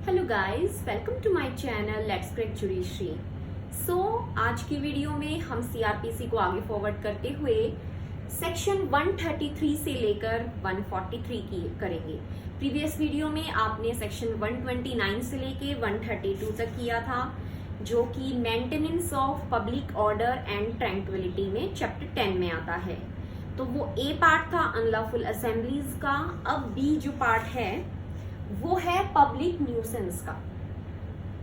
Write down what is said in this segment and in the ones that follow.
Hello guys, welcome to my channel let's crack judiciary. आज की video में हम सीआरपीसी को आगे फॉरवर्ड करते हुए सेक्शन 133 से लेकर 143 की करेंगे। प्रीवियस वीडियो में आपने सेक्शन 129 से लेके 132 तक किया था, जो कि maintenance of public order and tranquillity में चैप्टर 10 में आता है। तो वो ए पार्ट था अनलॉफुल असेंबलीज का। अब बी जो पार्ट है वो है पब्लिक न्यूसेंस का।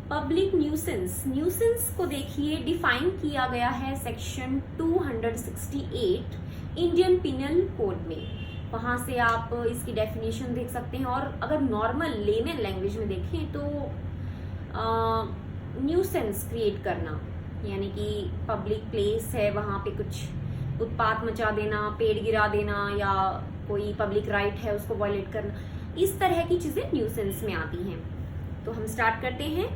पब्लिक न्यूसेंस को देखिए डिफाइन किया गया है सेक्शन 268 इंडियन पिनल कोड में। वहां से आप इसकी डेफिनेशन देख सकते हैं। और अगर नॉर्मल लेमन लैंग्वेज में देखें तो न्यूसेंस क्रिएट करना, यानी कि पब्लिक प्लेस है, वहां पे कुछ उत्पात मचा देना, पेड़ गिरा देना, या कोई पब्लिक राइट है उसको वायलेट करना, इस तरह की चीजें न्यूसेंस में आती हैं। तो हम स्टार्ट करते हैं।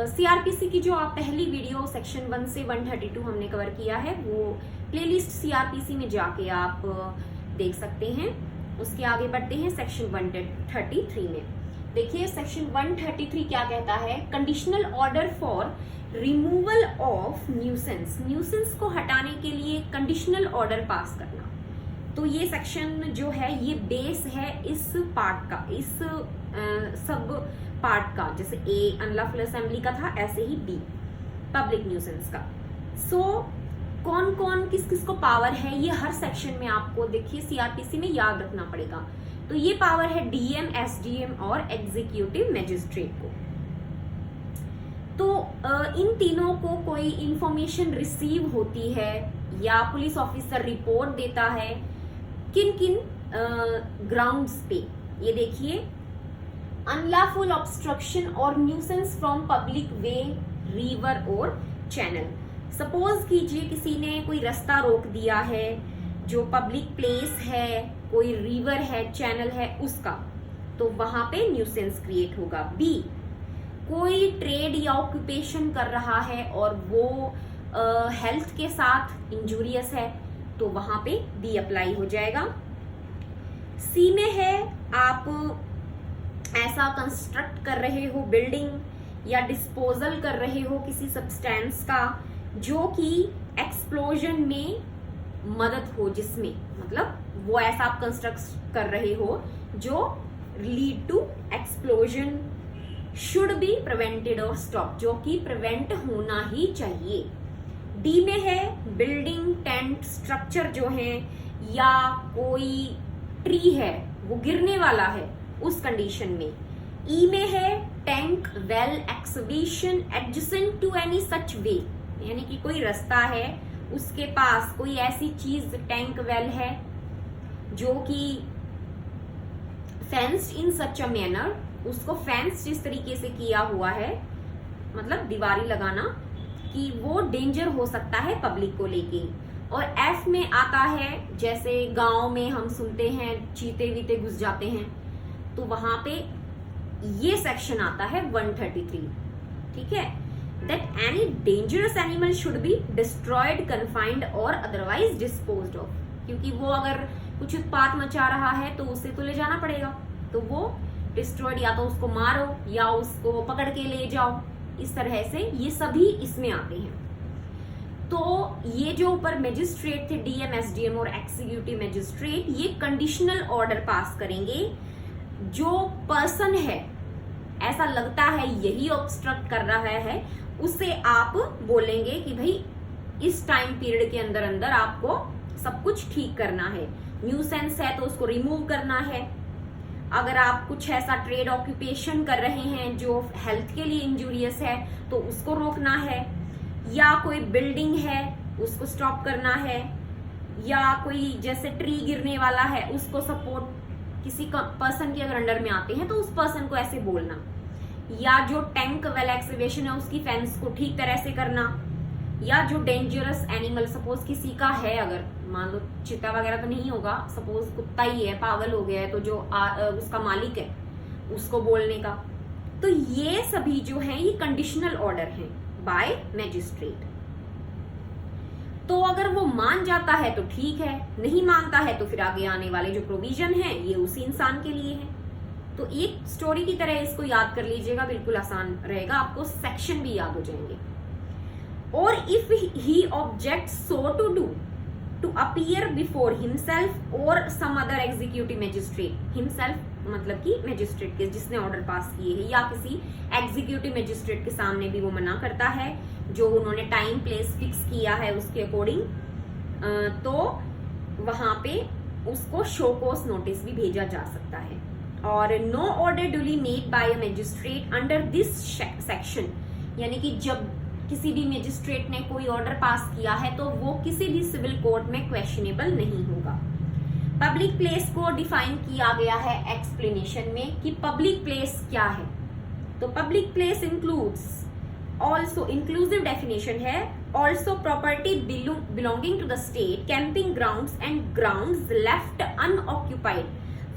सीआरपीसी की जो आप पहली वीडियो सेक्शन 1 से 132 हमने कवर किया है, वो प्लेलिस्ट सीआरपीसी में जाके आप देख सकते हैं। उसके आगे बढ़ते हैं सेक्शन 133 में। देखिए सेक्शन 133 क्या कहता है, conditional order for removal of nuisance को हटाने के लिए कंडीशनल ऑर्डर पास करना। तो ये सेक्शन जो है ये बेस है इस पार्ट का, इस सब पार्ट का। जैसे ए अनलॉफुल असेंबली का था, ऐसे ही बी पब्लिक न्यूसेंस का। कौन कौन किस किस को पावर है, ये हर सेक्शन में आपको देखिए सीआरपीसी में याद रखना पड़ेगा। तो ये पावर है डीएम, एसडीएम और एग्जीक्यूटिव मजिस्ट्रेट को। तो इन तीनों को कोई इंफॉर्मेशन रिसीव होती है या पुलिस ऑफिसर रिपोर्ट देता है, किन किन ग्राउंड्स पे, ये देखिए अनलॉफुल ऑब्स्ट्रक्शन और nuisance from public way, river और चैनल। सपोज कीजिए किसी ने कोई रास्ता रोक दिया है जो पब्लिक प्लेस है, कोई रिवर है, चैनल है उसका, तो वहां पे न्यूसेंस क्रिएट होगा। बी, कोई ट्रेड या ऑक्यूपेशन कर रहा है और वो हेल्थ के साथ इंजूरियस है, तो वहां पे बी अप्लाई हो जाएगा। सी में है आप ऐसा कंस्ट्रक्ट कर रहे हो बिल्डिंग या डिस्पोजल कर रहे हो किसी सब्सटेंस का जो कि एक्सप्लोजन में मदद हो, जिसमें मतलब वो ऐसा आप कंस्ट्रक्ट कर रहे हो जो lead to explosion, should be prevented और स्टॉप, जो कि प्रिवेंट होना ही चाहिए। डी में है बिल्डिंग, टेंट, स्ट्रक्चर जो है, या कोई ट्री है वो गिरने वाला है उस कंडीशन में। ई में है tank, well, excavation adjacent to any such way, यानी कि कोई रास्ता है उसके पास कोई ऐसी चीज, टैंक, वेल है जो कि fenced in such a manner, उसको फेंस जिस तरीके से किया हुआ है, मतलब दीवारी लगाना, कि वो डेंजर हो सकता है पब्लिक को लेके। और एफ में आता है जैसे गांव में हम सुनते हैं चीते वीते घुस जाते हैं, तो वहां पे ये सेक्शन आता है 133, ठीक है। That any dangerous animal should be destroyed, confined और अदरवाइज डिस्पोज्ड ऑफ, क्योंकि वो अगर कुछ उत्पात मचा रहा है तो उसे तो ले जाना पड़ेगा, तो वो डिस्ट्रॉयड, या तो उसको मारो या उसको पकड़ के ले जाओ, इस तरह से ये सभी इसमें आते हैं। तो ये जो ऊपर मजिस्ट्रेट थे, डीएम, एसडीएम और एग्जीक्यूटिव मजिस्ट्रेट, ये कंडीशनल ऑर्डर पास करेंगे। जो पर्सन है ऐसा लगता है यही ऑब्स्ट्रक्ट कर रहा है, उसे आप बोलेंगे कि भाई इस टाइम पीरियड के अंदर अंदर आपको सब कुछ ठीक करना है। न्यूसेंस है तो उसको रिमूव करना है। अगर आप कुछ ऐसा ट्रेड ऑक्यूपेशन कर रहे हैं जो हेल्थ के लिए इंजूरियस है तो उसको रोकना है, या कोई बिल्डिंग है उसको स्टॉप करना है, या कोई जैसे ट्री गिरने वाला है उसको सपोर्ट, किसी पर्सन के अगर अंडर में आते हैं तो उस पर्सन को ऐसे बोलना, या जो टैंक, वेल, एक्सकेवेशन है उसकी फेंस को ठीक तरह से करना, या जो डेंजरस एनिमल सपोज किसी का है, अगर मान लो चीता वगैरह तो नहीं होगा, सपोज कुत्ता ही है, पागल हो गया है, तो जो उसका मालिक है उसको बोलने का। तो ये सभी जो है ये कंडीशनल ऑर्डर हैं बाय मैजिस्ट्रेट। तो अगर वो मान जाता है तो ठीक है, नहीं मानता है तो फिर आगे आने वाले जो प्रोविजन है ये उसी इंसान के लिए है। तो एक स्टोरी की तरह इसको याद कर लीजिएगा, बिल्कुल आसान रहेगा, आपको सेक्शन भी याद हो जाएंगे। और if he object so to do to appear before himself और some other executive magistrate, himself मतलब कि मजिस्ट्रेट के जिसने ऑर्डर पास किए हैं, या किसी एग्जीक्यूटिव मजिस्ट्रेट के सामने भी वो मना करता है जो उन्होंने टाइम प्लेस फिक्स किया है उसके अकॉर्डिंग, तो वहां पे उसको शो कोस नोटिस भी भेजा जा सकता है। और no order duly made by a magistrate under this section, यानी कि जब किसी भी मजिस्ट्रेट ने कोई ऑर्डर पास किया है तो वो किसी भी सिविल कोर्ट में क्वेश्चनेबल नहीं होगा। पब्लिक प्लेस को डिफाइन किया गया है एक्सप्लेनेशन में कि पब्लिक प्लेस क्या है। तो public place includes also, inclusive definition है, also property belonging to the state, camping grounds and grounds left unoccupied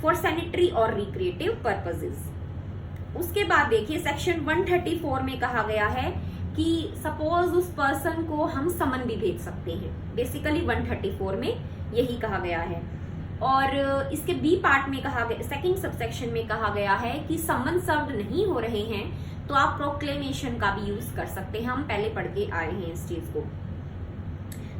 for sanitary और रिक्रिएटिव पर्पसेस। उसके बाद देखिए सेक्शन 134 में कहा गया है कि सपोज उस पर्सन को हम समन भी भेज सकते हैं, बेसिकली 134 में यही कहा गया है। और इसके बी पार्ट में कहा गया, सेकंड सबसेक्शन में कहा गया है कि समन सर्व्ड नहीं हो रहे हैं तो आप प्रोक्लेमेशन का भी यूज कर सकते हैं, हम पहले पढ़ के आए हैं इस चीज को।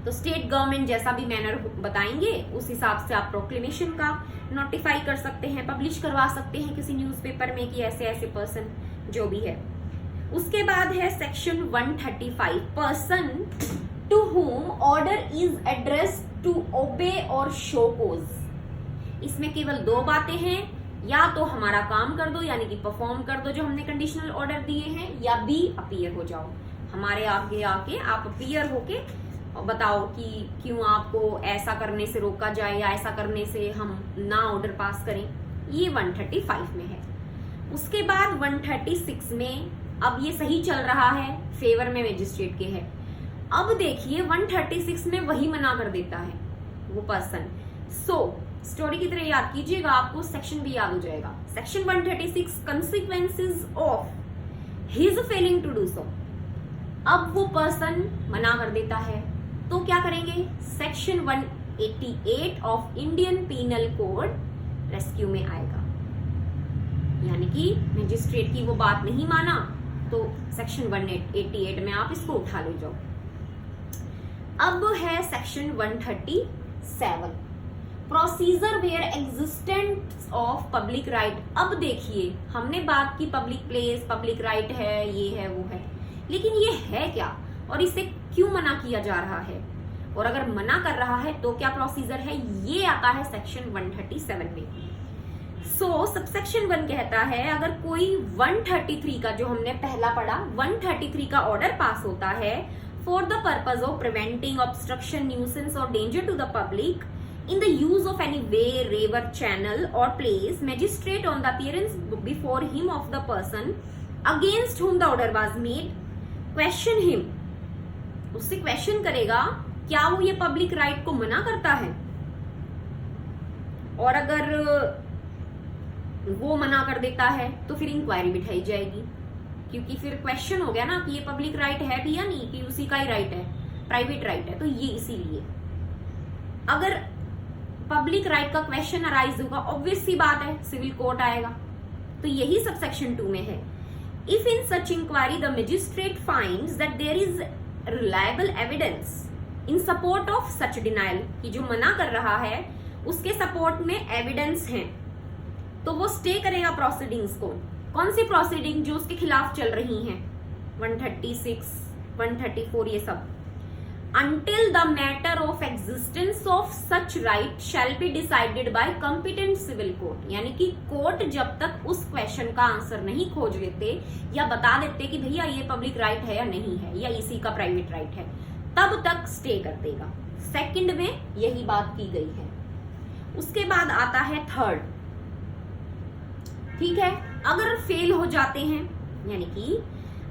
तो स्टेट गवर्नमेंट जैसा भी मैनर बताएंगे उस हिसाब से आप प्रोक्लेमेशन का नोटिफाई कर सकते हैं, पब्लिश करवा सकते हैं किसी न्यूज़पेपर में कि ऐसे ऐसे पर्सन जो भी है। उसके बाद है section 135, person to whom order is addressed to obey or show कोज। इसमें केवल दो बातें हैं, या तो हमारा काम कर दो यानी कि परफॉर्म कर दो जो हमने कंडीशनल ऑर्डर दिए हैं, या बी अपीयर हो जाओ, हमारे आगे आके आप अपीयर होके बताओ कि क्यों आपको ऐसा करने से रोका जाए या ऐसा करने से हम ना ऑर्डर पास करें। ये 135 में है। उसके बाद 136 में, अब ये सही चल रहा है, फेवर में मजिस्ट्रेट के है। अब देखिए 136 में वही मना कर देता है वो पर्सन। सो स्टोरी की तरह याद कीजिएगा, आपको सेक्शन भी याद हो जाएगा। Section 136 consequences of his failing to do so. अब वो पर्सन मना कर देता है तो क्या करेंगे, section 188 of Indian penal code rescue में आएगा, यानी कि मजिस्ट्रेट की वो बात नहीं माना तो सेक्शन 188 में आप इसको उठा ले जाओ। अब है section 137, procedure where existence of public right. अब देखिए हमने बात की पब्लिक प्लेस, पब्लिक राइट है, ये है वो है, लेकिन ये है क्या और इसे क्यों मना किया जा रहा है, और अगर मना कर रहा है तो क्या प्रोसीजर है, ये आता है सेक्शन 137 में। सो सबसेक्शन 1 कहता है अगर कोई 133 का, जो हमने पहला पढ़ा, 133 का ऑर्डर पास होता है for the purpose of preventing obstruction, nuisance और danger to the public in the use of any way, river, channel or place, magistrate on the appearance before him of the person against whom the order was made, question him, उससे question करेगा क्या वो ये public right को मना करता है, और अगर वो मना कर देता है तो फिर इंक्वायरी बिठाई जाएगी, क्योंकि फिर क्वेश्चन हो गया ना कि ये पब्लिक राइट है भी या नहीं, कि उसी का ही राइट है, प्राइवेट राइट है, तो ये इसीलिए अगर पब्लिक राइट का क्वेश्चन अराइज होगा, ऑब्वियस सी बात है सिविल कोर्ट आएगा, तो यही सब सेक्शन 2 में है। If in such inquiry the magistrate finds that there is reliable evidence in support of such denial, कि जो मना कर रहा है उसके सपोर्ट में एविडेंस है, तो वो स्टे करेगा प्रोसीडिंग्स को। कौन सी प्रोसीडिंग, जो उसके खिलाफ चल रही हैं, 136, 134 ये सब। Until the matter of existence of such right shall be decided by competent civil court, यानी कि कोर्ट जब तक उस क्वेश्चन का आंसर नहीं खोज लेते या बता देते कि भैया ये पब्लिक राइट है या नहीं है, या इसी का प्राइवेट राइट है, तब तक स्टे कर देगा। सेकंड में यही बात की गई है। उसके बाद आता है थर्ड, ठीक है, अगर फेल हो जाते हैं, यानी कि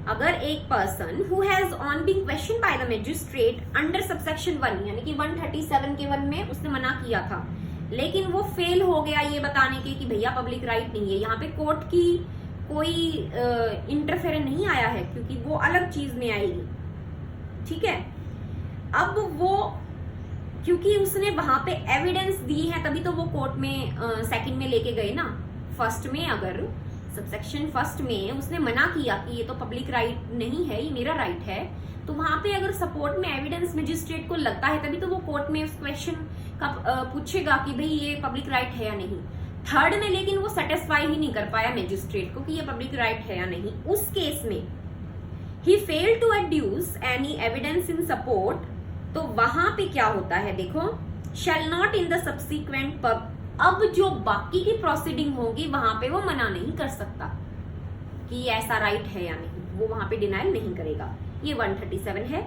अगर एक person who has on being question by the magistrate under subsection 1, यानी कि 137 के 1 में उसने मना किया था, लेकिन वो फेल हो गया ये बताने के कि भैया पब्लिक राइट नहीं है, यहाँ पे कोर्ट की कोई इंटरफेरेंस नहीं आया है, क्योंकि वो अलग चीज में आएगी, ठीक है। अब वो क्योंकि उसने वहां पे एविडेंस दी है, तभी तो वो कोर्ट में सेकंड में लेके गए ना, फर्स्ट में, अगर सबसेक्शन फर्स्ट में उसने मना किया कि ये तो पब्लिक राइट नहीं है, ये मेरा राइट है, तो वहां पे अगर सपोर्ट में एविडेंस मजिस्ट्रेट को लगता है तभी तो वो कोर्ट में उस क्वेश्चन का पूछेगा कि भाई ये पब्लिक राइट है या नहीं। थर्ड में लेकिन वो सेटिस्फाई ही नहीं कर पाया मैजिस्ट्रेट को कि ये पब्लिक राइट है या नहीं, उस केस में he failed to adduce any evidence in support, तो वहां पे क्या होता है देखो, shall not in the subsequent अब जो बाकी की प्रोसीडिंग होगी वहां पे वो मना नहीं कर सकता कि ऐसा राइट है या नहीं, वो वहां पे डिनाइल नहीं करेगा। ये 137 है।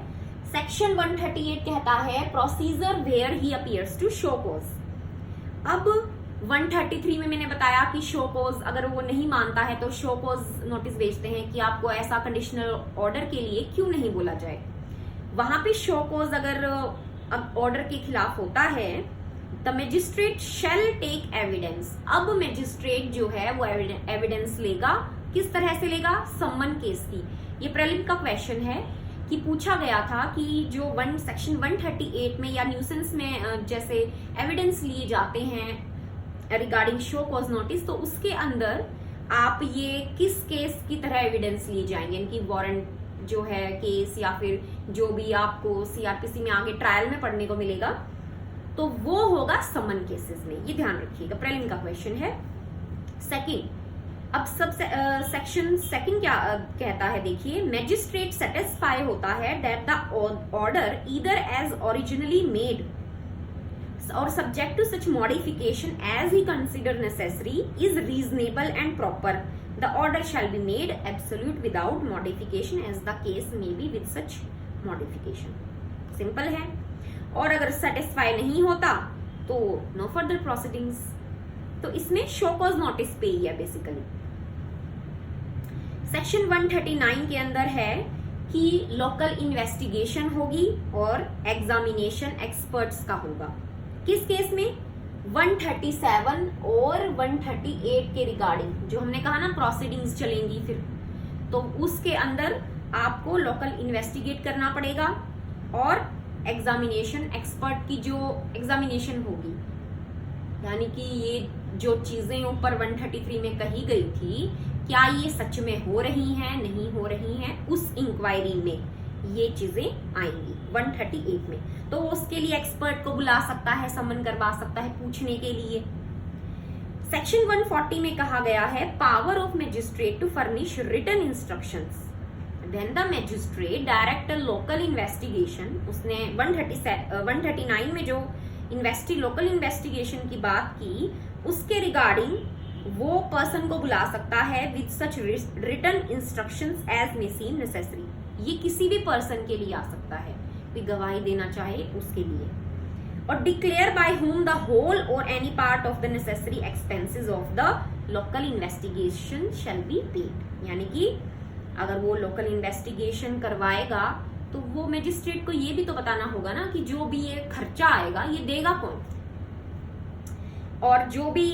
सेक्शन 138 कहता है procedure where he appears to show cause. अब 133 में मैंने बताया कि शो कॉज अगर वो नहीं मानता है तो शो कॉज नोटिस भेजते हैं कि आपको ऐसा कंडीशनल ऑर्डर के लिए क्यों नहीं बोला जाए। वहां पे शो कॉज अगर ऑर्डर के खिलाफ होता है, the magistrate shall take evidence. अब मैजिस्ट्रेट जो है वो एविडेंस लेगा, किस तरह से लेगा, सम्मन केस की। ये प्रीलिम का क्वेश्चन है कि पूछा गया था कि जो सेक्शन 138 में या न्यूसेंस में जैसे एविडेंस लिए जाते हैं रिगार्डिंग शो कॉज नोटिस, तो उसके अंदर आप ये किस केस की तरह एविडेंस लिए जाएंगे, इनकी वारंट जो है केस या फिर जो भी आपको सीआरपीसी में आगे ट्रायल में पढ़ने को मिलेगा, तो वो होगा समन केसेस में। ये ध्यान रखिएगा, प्रीलिम का क्वेश्चन है। सेकंड, अब सब सेक्शन सेकंड क्या कहता है देखिए, मैजिस्ट्रेट सेटिस्फाई होता है that the order either as originally made और subject to such modification as he consider necessary is reasonable and proper, the order shall be made absolute without modification as the case may be with such modification. Simple है। और अगर satisfy नहीं होता तो no further proceedings. तो इसमें show cause notice पे ही है बेसिकली। सेक्शन 139 के अंदर है कि लोकल इन्वेस्टिगेशन होगी और एग्जामिनेशन एक्सपर्ट्स का होगा। किस केस में, 137 और 138 के रिगार्डिंग, जो हमने कहा ना प्रोसीडिंग्स चलेंगी फिर, तो उसके अंदर आपको लोकल इन्वेस्टिगेट करना पड़ेगा और एग्जामिनेशन एक्सपर्ट की जो एग्जामिनेशन होगी, यानी कि ये जो चीजें ऊपर 133 में कही गई थी, क्या ये सच में हो रही हैं, नहीं हो रही हैं, उस इंक्वायरी में ये चीजें आएंगी 138 में। तो उसके लिए एक्सपर्ट को बुला सकता है, समन करवा सकता है पूछने के लिए। सेक्शन 140 में कहा गया है power of magistrate to furnish written instructions when the magistrate direct a local investigation. उसने 139 में जो लोकल इन्वेस्टिगेशन की बात की, उसके रिगार्डिंग वो पर्सन को बुला सकता है with such written instructions as may seem necessary. ये किसी भी पर्सन के लिए आ सकता है, कोई गवाही देना चाहे उसके लिए। और declare by whom the whole और any part of the necessary expenses of the local investigation shall be paid. यानी कि अगर वो लोकल इन्वेस्टिगेशन करवाएगा तो वो मैजिस्ट्रेट को ये भी तो बताना होगा ना कि जो भी ये खर्चा आएगा ये देगा कौन, और जो भी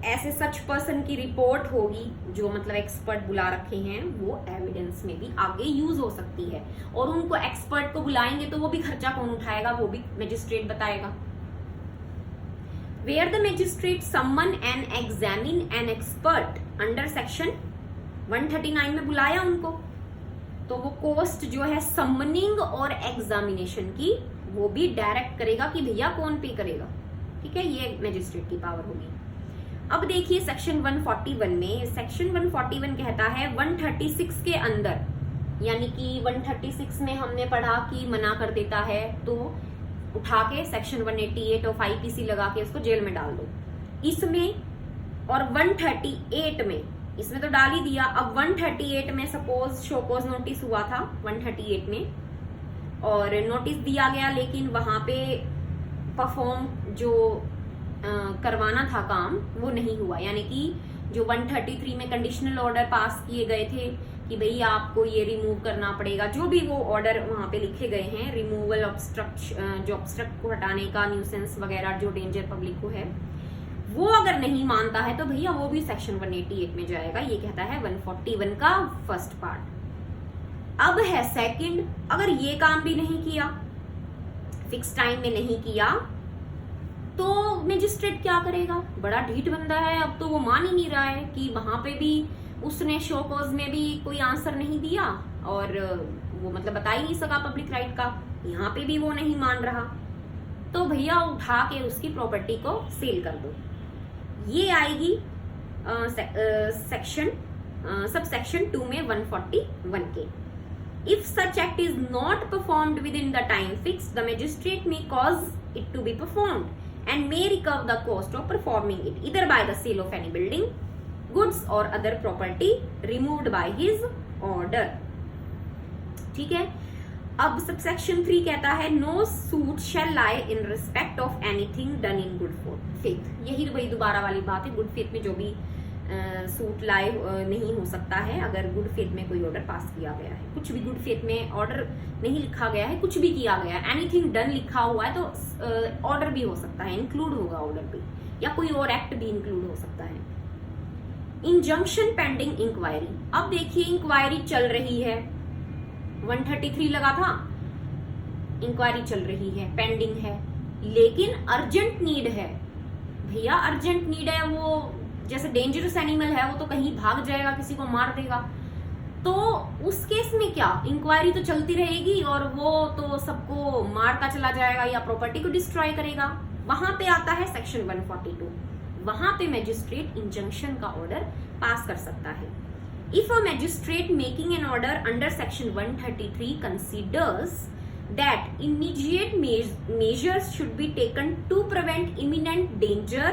ऐसे सच पर्सन की रिपोर्ट होगी, जो मतलब एक्सपर्ट बुला रखे हैं, वो एविडेंस में भी आगे यूज हो सकती है। और उनको एक्सपर्ट को बुलाएंगे तो वो भी खर्चा कौन उठाएगा, वो भी मैजिस्ट्रेट बताएगा। Where the magistrate summon and examine an expert under section 139 में बुलाया उनको, तो वो कोस्ट जो है समनिंग और एग्जामिनेशन की वो भी डायरेक्ट करेगा कि भैया कौन पे करेगा। ठीक है, ये मैजिस्ट्रेट की पावर होगी। अब देखिए सेक्शन 141 में, सेक्शन 141 कहता है 136 के अंदर, यानी कि 136 में हमने पढ़ा कि मना कर देता है तो उठा के सेक्शन 188 ऑफ आईपीसी लगा के उसको जेल में डाल दो। इसमें और 138 में, इसमें तो डाल ही दिया, अब 138 में सपोज शोकॉज नोटिस हुआ था 138 में और नोटिस दिया गया, लेकिन वहां पे परफॉर्म जो करवाना था काम वो नहीं हुआ। यानी कि जो 133 में कंडीशनल ऑर्डर पास किए गए थे कि भाई आपको ये रिमूव करना पड़ेगा, जो भी वो ऑर्डर वहां पे लिखे गए हैं, रिमूवल जो ऑब्स्ट्रक्ट को हटाने का, न्यूसेंस वगैरह जो डेंजर पब्लिक को है, वो अगर नहीं मानता है तो भैया वो भी सेक्शन 188 में जाएगा। ये कहता है 141 का फर्स्ट पार्ट। अब है सेकंड, अगर ये काम भी नहीं किया, फिक्स टाइम में नहीं किया, तो मैजिस्ट्रेट क्या करेगा, बड़ा ढीठ बंदा है, अब तो वो मान ही नहीं रहा है कि वहां पे भी उसने शो कॉज में भी कोई आंसर नहीं दिया और वो मतलब बता ही नहीं सका पब्लिक राइट का, यहाँ पे भी वो नहीं मान रहा, तो भैया उठा के उसकी प्रॉपर्टी को सेल कर दो। ये आएगी सेक्शन सब सेक्शन 2 में 141 के। If such act is not performed within the time fix the magistrate may cause it to be performed and may recover the cost of performing it either by the sale of any building goods और other property removed by his order. ठीक है, अब subsection 3 कहता है no suit shall lie in respect of anything done in good faith. यही वही दोबारा वाली बात है, गुड फेथ में जो भी सूट लाए नहीं हो सकता है अगर गुड फेथ में कोई ऑर्डर पास किया गया है। कुछ भी गुड फेथ में ऑर्डर नहीं लिखा गया है, कुछ भी किया गया है, एनीथिंग डन लिखा हुआ है तो ऑर्डर भी हो सकता है, इंक्लूड होगा ऑर्डर भी, या कोई और एक्ट भी इंक्लूड हो सकता है। इंजंक्शन पेंडिंग इंक्वायरी, अब देखिए इंक्वायरी चल रही है, 133 लगा था, इंक्वायरी चल रही है, पेंडिंग है, लेकिन अर्जेंट नीड है। भैया अर्जेंट नीड है, वो जैसे डेंजरस एनिमल है, वो तो कहीं भाग जाएगा, किसी को मार देगा, तो उस केस में क्या, इंक्वायरी तो चलती रहेगी और वो तो सबको मारता चला जाएगा या प्रॉपर्टी को डिस्ट्रॉय करेगा। वहां पे आता है सेक्शन 142, वहां पे मैजिस्ट्रेट इंजंक्शन का ऑर्डर पास कर सकता है। If a magistrate making an order under section 133 considers that immediate measures should be taken to prevent imminent danger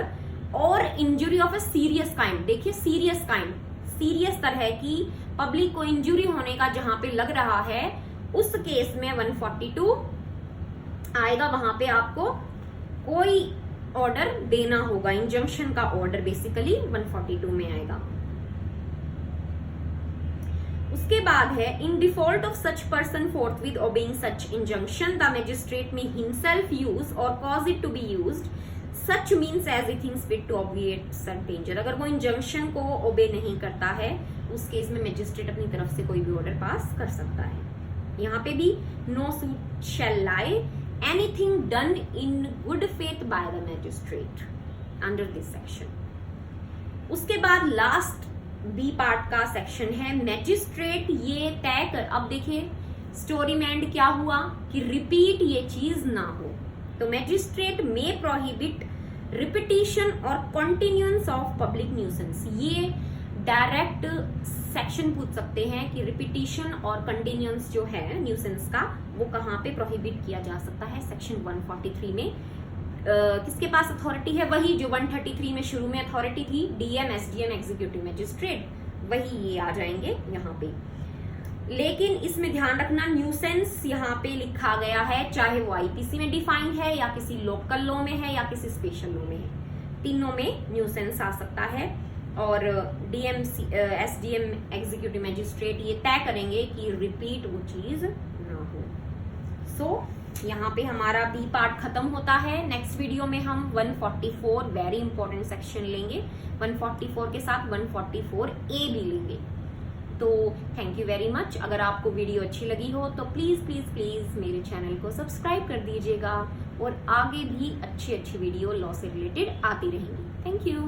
or injury of a serious kind, देखिए serious kind, सीरियस तरह की public को injury होने का जहां पे लग रहा है, उस केस में 142 आएगा, वहां पे आपको कोई ऑर्डर देना होगा, इंजंक्शन का ऑर्डर बेसिकली 142 में आएगा। उसके बाद है in default of such person forthwith obeying such injunction the magistrate may himself use और cause it to be used such means as he thinks fit to obviate such danger. अगर वो injunction को ओबे नहीं करता है, उस केस में मैजिस्ट्रेट अपनी तरफ से कोई भी ऑर्डर पास कर सकता है। यहाँ पे भी no suit shall lie anything done in good faith by the magistrate under this section. उसके बाद लास्ट बी पार्ट का सेक्शन है मैजिस्ट्रेट ये तय कर, अब देखिए स्टोरी में एंड क्या हुआ कि रिपीट ये चीज ना हो, तो मैजिस्ट्रेट में प्रोहिबिट रिपीटिशन और कॉन्टिन्यूएंस ऑफ पब्लिक न्यूसेंस। ये डायरेक्ट सेक्शन पूछ सकते हैं कि रिपीटिशन और कंटिन्यूएंस जो है न्यूसेंस का, वो कहाँ पे प्रोहिबिट किया जा सकता है। सेक्शन 143 में किसके पास अथॉरिटी है, वही जो 133 में शुरू में अथॉरिटी थी, डीएम, एसडीएम, एग्जीक्यूटिव मैजिस्ट्रेट, वही ये आ जाएंगे यहाँ पे। लेकिन इसमें ध्यान रखना न्यूसेंस यहाँ पे लिखा गया है, चाहे वो आईपीसी में डिफाइंड है या किसी लोकल लॉ में है या किसी स्पेशल लॉ में है, तीनों में न्यूसेंस आ सकता है। और डीएम, एसडीएम, एग्जीक्यूटिव मैजिस्ट्रेट ये तय करेंगे कि रिपीट वो चीज ना हो। सो यहाँ पे हमारा बी पार्ट खत्म होता है। नेक्स्ट वीडियो में हम 144 वेरी इंपॉर्टेंट सेक्शन लेंगे, 144 के साथ 144A भी लेंगे। तो थैंक यू वेरी मच। अगर आपको वीडियो अच्छी लगी हो तो प्लीज प्लीज प्लीज मेरे चैनल को सब्सक्राइब कर दीजिएगा और आगे भी अच्छी अच्छी वीडियो लॉ से रिलेटेड आती रहेंगी। Thank you.